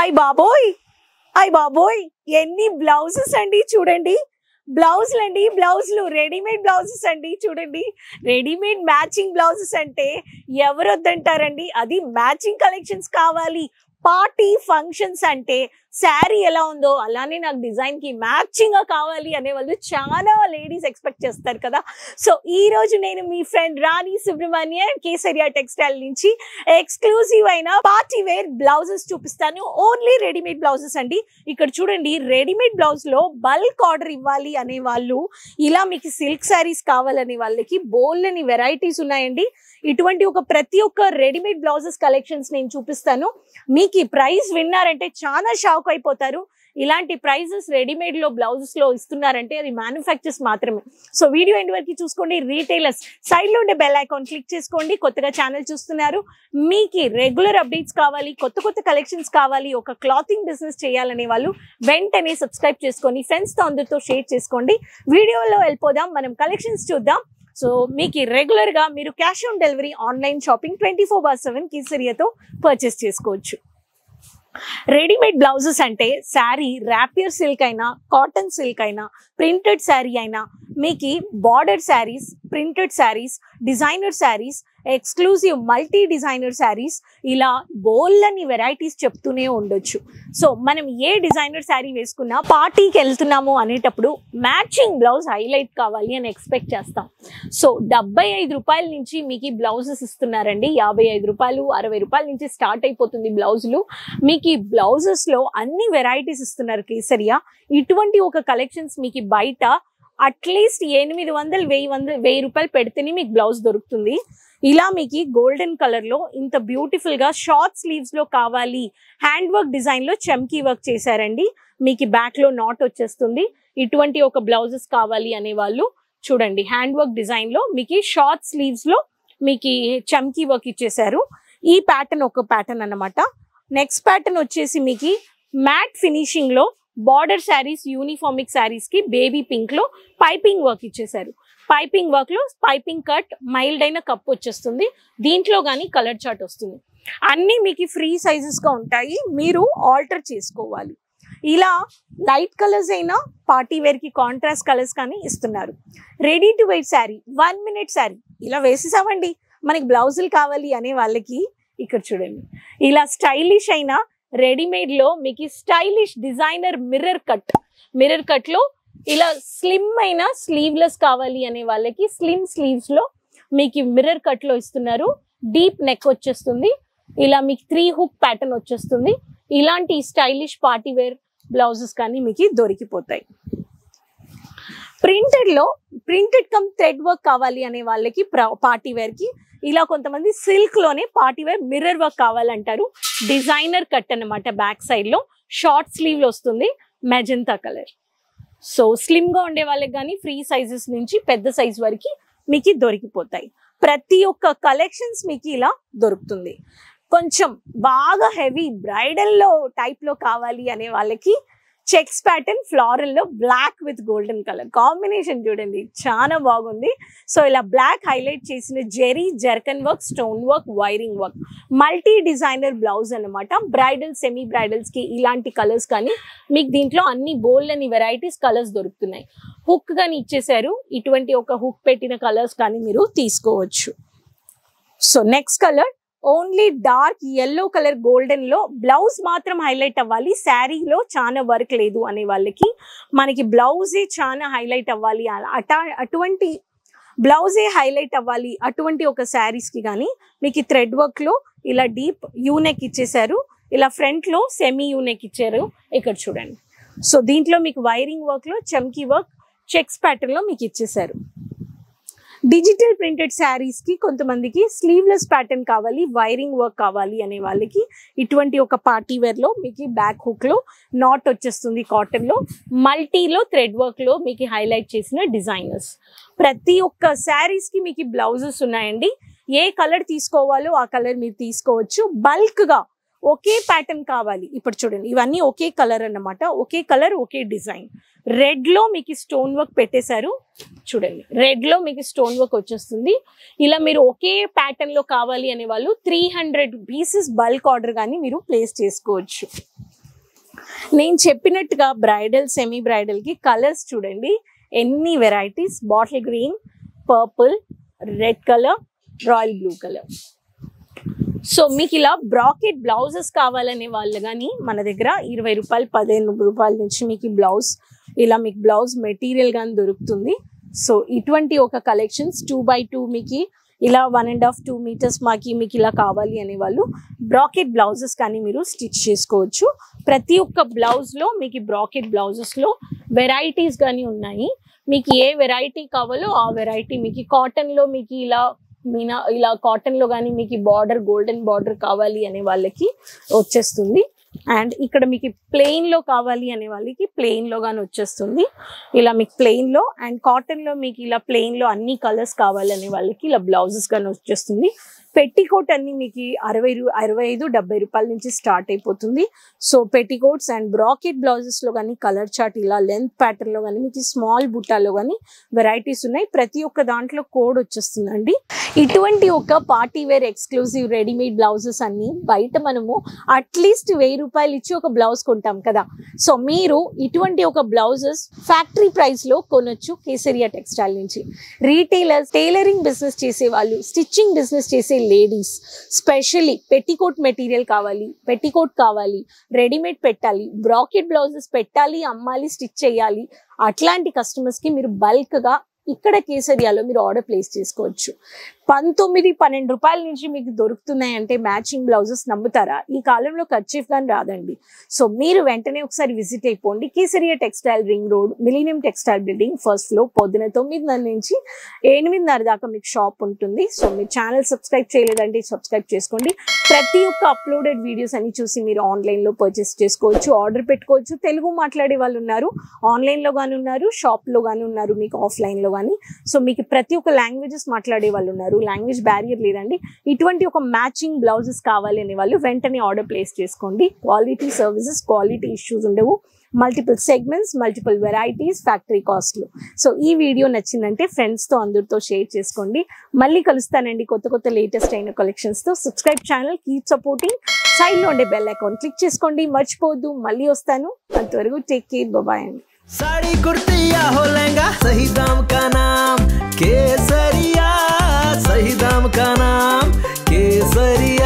అయ్ బాబోయ్ ఎన్ని బ్లౌజెస్ అండి చూడండి. బ్లౌజులు రెడీమేడ్ బ్లౌజెస్ అండి చూడండి. రెడీమేడ్ మ్యాచింగ్ బ్లౌజెస్ అంటే ఎవరు వద్దంటారండి. అది మ్యాచింగ్ కలెక్షన్స్ కావాలి. పార్టీ ఫంక్షన్స్ అంటే శారీ ఎలా ఉందో అలానే నాకు డిజైన్ కి మ్యాచింగ్ గా కావాలి అనే వాళ్ళు చాలా లేడీస్ ఎక్స్పెక్ట్ చేస్తారు కదా. సో ఈ రోజు నేను మీ ఫ్రెండ్ రాణి సుబ్రహ్మణ్యన్ కేసరియా టెక్స్టైల్ నుంచి ఎక్స్క్లూజివ్ అయిన పార్టీ వేర్ బ్లౌజెస్ చూపిస్తాను. ఓన్లీ రెడీమేడ్ బ్లౌజెస్ అండి. ఇక్కడ చూడండి, రెడీమేడ్ బ్లౌజ్ లో బల్క్ ఆర్డర్ ఇవ్వాలి అనే వాళ్ళు, ఇలా మీకు సిల్క్ శారీస్ కావాలనే వాళ్ళకి బోల్డని వెరైటీస్ ఉన్నాయండి. ఇటువంటి ప్రతి ఒక్క రెడీమేడ్ బ్లౌజెస్ కలెక్షన్స్ నేను చూపిస్తాను. మీకు ఈ ప్రైస్ విన్నారంటే చాలా షాక్ అయిపోతారు. ఇలాంటి ప్రైజెస్ రెడీమేడ్ లో బ్లౌజెస్ లో ఇస్తున్నారంటే అది మ్యానుఫ్యాక్చర్స్ మాత్రమే. సో వీడియో ఎండ్ వరకు చూసుకోండి. రీటైలర్స్ సైడ్ లో ఉండే బెల్ ఐకాన్ క్లిక్ చేసుకోండి. కొత్తగా ఛానల్ చూస్తున్నారు, మీకు రెగ్యులర్ అప్డేట్స్ కావాలి, కొత్త కలెక్షన్స్ కావాలి, ఒక క్లాతింగ్ బిజినెస్ చేయాలనే వాళ్ళు వెంటనే సబ్స్క్రైబ్ చేసుకొని ఫ్రెండ్స్ తో అందరితో షేర్ చేసుకోండి. వీడియోలో వెళ్ళిపోదాం, మనం కలెక్షన్స్ చూద్దాం. సో మీకు రెగ్యులర్ గా మీరు cash on delivery online shopping 24/7 కేసరియాతో పర్చేస్ చేసుకోవచ్చు. రెడీమేడ్ బ్లౌజెస్ అంటే శారీ ర్యాపియర్ సిల్క్ అయినా, కాటన్ సిల్క్ అయినా, ప్రింటెడ్ శారీ అయినా, మీకు border saris, printed saris, designer saris, exclusive multi designer saris, ఇలా బోల్లని వెరైటీస్ చెప్తూనే ఉండొచ్చు. సో మనం ఏ డిజైనర్ శారీ వేసుకున్నా పార్టీకి వెళ్తున్నాము అనేటప్పుడు మ్యాచింగ్ బ్లౌజ్ హైలైట్ కావాలి అని ఎక్స్పెక్ట్ చేస్తాం. సో 75 రూపాయల నుంచి మీకు ఈ బ్లౌజెస్ ఇస్తున్నారండి. 55 రూపాయలు, 60 రూపాయల నుంచి స్టార్ట్ అయిపోతుంది బ్లౌజులు. మీకు ఈ బ్లౌజెస్ లో అన్ని వెరైటీస్ ఇస్తున్నారు కేసరియా. ఇటువంటి కలెక్షన్స్ మీకు బయట అట్లీస్ట్ 800-1000 రూపాయలు పెడితేనే మీకు బ్లౌజ్ దొరుకుతుంది. ఇలా మీకు గోల్డెన్ కలర్ లో ఇంత బ్యూటిఫుల్ గా షార్ట్ స్లీవ్స్ లో కావాలి, హ్యాండ్ వర్క్ డిజైన్ లో చమ్కీ వర్క్ చేశారండి. మీకు బ్యాక్ లో నాట్ వచ్చేస్తుంది. ఇటువంటి బ్లౌజెస్ కావాలి అనే వాళ్ళు చూడండి, హ్యాండ్ వర్క్ డిజైన్ లో మీకు షార్ట్ స్లీవ్స్ లో మీకు చమ్కీ వర్క్ ఇచ్చేసారు. ఈ ప్యాటర్న్ ప్యాటర్న్ అన్నమాట. నెక్స్ట్ ప్యాటర్న్ వచ్చేసి మీకు మ్యాట్ ఫినిషింగ్ లో బార్డర్ శారీస్, యూనిఫార్మిక్ శారీస్ కి బేబీ పింక్ లో పైపింగ్ వర్క్ ఇచ్చేసారు. పైపింగ్ వర్క్ లో పైపింగ్ కట్, మైల్డ్ అయిన కప్ వచ్చేస్తుంది. దీంట్లో కానీ కలర్ చార్ట్ వస్తుంది. అన్ని మీకు ఫ్రీ సైజెస్ గా ఉంటాయి, మీరు ఆల్టర్ చేసుకోవాలి. ఇలా లైట్ కలర్స్ అయినా, పార్టీ వేర్ కి కాంట్రాస్ట్ కలర్స్ కానీ ఇస్తున్నారు. Ready to wait sari, 1 minute sari ఇలా వేసేసామండి. మనకి బ్లౌజులు కావాలి అనే వాళ్ళకి ఇక్కడ చూడండి, ఇలా స్టైలిష్ అయిన రెడీమేడ్ లో మీకు స్టైలిష్ డిజైనర్ మిర్రర్ కట్ లో ఇలా స్లిమ్ అయిన స్లీవ్లెస్ కావాలి అనే వాళ్ళకి స్లిమ్ స్లీవ్స్ లో మీకు మిర్రర్ కట్ లో ఇస్తున్నారు. డీప్ నెక్ వచ్చేస్తుంది. ఇలా మీకు 3 హుక్ ప్యాటర్న్ వచ్చేస్తుంది. ఇలాంటి స్టైలిష్ పార్టీ వేర్ బ్లౌజెస్ కానీ మీకు దొరికిపోతాయి. ప్రింటెడ్ కమ్ థ్రెడ్ వర్క్ కావాలి అనే వాళ్ళకి పార్టీ వేర్ కి ఇలా కొంతమంది సిల్క్ లోనే పార్టీ వేర్ మిర్రర్ వర్క్ కావాలంటారు. డిజైనర్ కట్ అన్నమాట. బ్యాక్ సైడ్ లో షార్ట్ స్లీవ్ లో వస్తుంది, మెజంతా కలర్. సో స్లిమ్ గా ఉండే వాళ్ళకి కానీ ఫ్రీ సైజెస్ నుంచి పెద్ద సైజ్ వరకు మీకు దొరికిపోతాయి. ప్రతి కలెక్షన్స్ మీకు ఇలా దొరుకుతుంది. కొంచెం బాగా హెవీ బ్రైడల్ లో టైప్ లో కావాలి అనే వాళ్ళకి చెక్స్ ప్యాటర్న్ ఫ్లోరల్ లో black with golden colour combination చూడండి, చాలా బాగుంది. సో ఇలా బ్లాక్ హైలైట్ చేసిన zari, zircon work, stone work, wiring work, multi designer blouse అన్నమాట. బ్రైడల్, సెమీ బ్రైడల్స్ కి ఇలాంటి కలర్స్ కానీ మీకు దీంట్లో అన్ని బోల్డ్ అని వెరైటీస్ కలర్స్ దొరుకుతున్నాయి. హుక్ గాని ఇచ్చేసారు. ఇటువంటి హుక్ పెట్టిన కలర్స్ కానీ మీరు తీసుకోవచ్చు. So next colour only dark yellow colour golden లో బ్లౌజ్ మాత్రం హైలైట్ అవ్వాలి, శారీలో చాలా వర్క్ లేదు అనే వాళ్ళకి మనకి బ్లౌజే చాలా హైలైట్ అవ్వాలి, అటువంటి బ్లౌజే హైలైట్ అవ్వాలి అటువంటి శారీస్ కి కానీ మీకు థ్రెడ్ వర్క్ లో ఇలా డీప్ యూనెక్ ఇచ్చేసారు. ఇలా ఫ్రంట్ లో సెమీ యూనెక్ ఇచ్చారు. ఇక్కడ చూడండి. సో దీంట్లో మీకు వైరింగ్ వర్క్ లో చమ్కీ వర్క్, చెక్స్ ప్యాటర్న్ లో మీకు ఇచ్చేసారు. డిజిటల్ ప్రింటెడ్ శారీస్ కి కొంతమందికి స్లీవ్లెస్ ప్యాటర్న్ కావాలి, వైరింగ్ వర్క్ కావాలి అనే వాళ్ళకి ఇటువంటి పార్టీ వేర్ లో మీకు బ్యాక్ హుక్ లో నాట్ వచ్చేస్తుంది. కాటన్ లో మల్టీలో థ్రెడ్ వర్క్ లో మీకు హైలైట్ చేసిన డిజైనర్స్. ప్రతి శారీస్ కి మీకు బ్లౌజెస్ ఉన్నాయండి. ఏ కలర్ తీసుకోవాలో ఆ కలర్ మీరు తీసుకోవచ్చు. బల్క్ గా ఒకే ప్యాటర్న్ కావాలి. ఇప్పుడు చూడండి, ఇవన్నీ ఒకే కలర్ అన్నమాట. ఒకే కలర్, ఒకే డిజైన్. రెడ్ లో మీకు స్టోన్ వర్క్ పెట్టేశారు. చూడండి, రెడ్ లో మీకు స్టోన్ వర్క్ వచ్చేస్తుంది. ఇలా మీరు ఒకే ప్యాటర్న్ లో కావాలి అనే వాళ్ళు 300 పీసెస్ బల్క్ ఆర్డర్ కానీ మీరు ప్లేస్ చేసుకోవచ్చు. నేను చెప్పినట్టుగా బ్రైడల్ సెమీ బ్రైడల్ కి కలర్స్ చూడండి, ఎన్ని varieties. Bottle green, purple, red colour, royal blue colour. So మీకు ఇలా బ్రాకెట్ బ్లౌజెస్ కావాలనే వాళ్ళు కానీ మన దగ్గర 20 రూపాయలు 15 రూపాయల నుంచి మీకు బ్లౌజ్ ఇలా మీకు బ్లౌజ్ మెటీరియల్ కానీ దొరుకుతుంది. సో ఇటువంటి ఒక కలెక్షన్స్ 2x2 మీకు ఇలా 1.5 2 మీటర్స్ మీకు ఇలా కావాలి అనే వాళ్ళు బ్రాకెట్ బ్లౌజెస్ కానీ మీరు స్టిచ్ చేసుకోవచ్చు. ప్రతి ఒక్క బ్లౌజ్లో మీకు బ్రాకెట్ బ్లౌజెస్లో వెరైటీస్ కానీ ఉన్నాయి. మీకు ఏ వెరైటీ కావాలో ఆ వెరైటీ మీకు కాటన్లో మీకు ఇలా కాటన్లో కానీ మీకు బార్డర్ గోల్డెన్ బార్డర్ కావాలి అనే వాళ్ళకి వచ్చేస్తుంది. అండ్ ఇక్కడ మీకు ప్లెయిన్లో కావాలి అనే వాళ్ళకి ప్లెయిన్లో కానీ వచ్చేస్తుంది. ఇలా మీకు ప్లెయిన్లో అండ్ కాటన్లో మీకు ఇలా ప్లెయిన్లో అన్ని కలర్స్ కావాలనే వాళ్ళకి ఇలా బ్లౌజెస్ కానీ వచ్చేస్తుంది. పెట్టికోట్ అన్ని మీకు 65 70 రూపాయల నుంచి స్టార్ట్ అయిపోతుంది. సో పెట్టికోట్స్ అండ్ బ్రాకెట్ బ్లౌజెస్లో కానీ కలర్ చార్ట్ ఇలా లెంత్ ప్యాటర్న్లో కానీ మీకు స్మాల్ బుట్టాలో కానీ వెరైటీస్ ఉన్నాయి. ప్రతి ఒక్క దాంట్లో కోడ్ వచ్చేస్తుందండి. ఇటువంటి ఒక party wear exclusive readymade blouses అన్ని బయట మనము అట్లీస్ట్ 1000 రూపాయలు ఇచ్చి ఒక బ్లౌజ్ కొంటాం కదా. సో మీరు ఇటువంటి ఒక బ్లౌజెస్ ఫ్యాక్టరీ ప్రైస్ లో కొనొచ్చు కేసరియా టెక్స్టైల్ నుంచి. రీటైలర్స్, టైలరింగ్ బిజినెస్ చేసే వాళ్ళు, స్టిచ్చింగ్ బిజినెస్ చేసే లేడీస్, స్పెషల్లీ పెట్టికోట్ మెటీరియల్ కావాలి, పెట్టికోట్ కావాలి, రెడీమేడ్ పెట్టాలి, బ్రాకెట్ బ్లౌజెస్ పెట్టాలి, అమ్మాలి, స్టిచ్ చేయాలి, అట్లాంటి కస్టమర్స్ కి మీరు బల్క్ గా ఇక్కడ కేసరియాలో మీరు ఆర్డర్ ప్లేస్ చేసుకోవచ్చు. 19-12 రూపాయల నుంచి మీకు దొరుకుతున్నాయి అంటే మ్యాచింగ్ బ్లౌజెస్ నమ్ముతారా? ఈ కాలంలో కర్చీఫ్ గాని రాదండి. సో మీరు వెంటనే ఒకసారి విజిట్ అయిపోండి. Kesariya textile ring road, millennium textile building, first floor. పొద్దున 9 నుంచి 8:30 దాకా మీకు షాప్ ఉంటుంది. సో మీ ఛానల్ సబ్స్క్రైబ్ చేయలేదంటే సబ్స్క్రైబ్ చేసుకోండి. ప్రతి ఒక్క అప్లోడెడ్ వీడియోస్ అన్ని చూసి మీరు ఆన్లైన్ లో పర్చేస్ చేసుకోవచ్చు, ఆర్డర్ పెట్టుకోవచ్చు. తెలుగు మాట్లాడే వాళ్ళు ఉన్నారు, ఆన్లైన్ లో గానీ ఉన్నారు, షాప్ లో గానీ ఉన్నారు, మీకు ఆఫ్లైన్ లో గానీ. సో మీకు ప్రతి ఒక్క లాంగ్వేజెస్ మాట్లాడే వాళ్ళు ఉన్నారు, లాంగ్వేజ్ బ్యారియర్ లేదండి. ఇటువంటి ఒక మ్యాచింగ్ బ్లౌజెస్ కావాలి అనే వాళ్ళు వెంటనే ఆర్డర్ ప్లేస్ చేసుకోండి. క్వాలిటీ సర్వీసెస్, క్వాలిటీ ఇష్యూస్ ఉండవు. Multiple segments, multiple varieties, factory కాస్ట్లు. సో ఈ వీడియో నచ్చిందంటే ఫ్రెండ్స్తో అందరితో షేర్ చేసుకోండి. మళ్ళీ కలుస్తానండి కొత్త లేటెస్ట్ అయిన కలెక్షన్స్తో. Subscribe channel, keep supporting. సైడ్లో ఉండే బెల్ ఐకాన్ క్లిక్ చేసుకోండి, మర్చిపోవద్దు. మళ్ళీ వస్తాను, అంతవరకు టేక్ కేర్, బాయ్ అండి. साड़ी कुर्ती या हो लहंगा, सही दाम का नाम केसरिया, सही दाम का नाम केसरिया।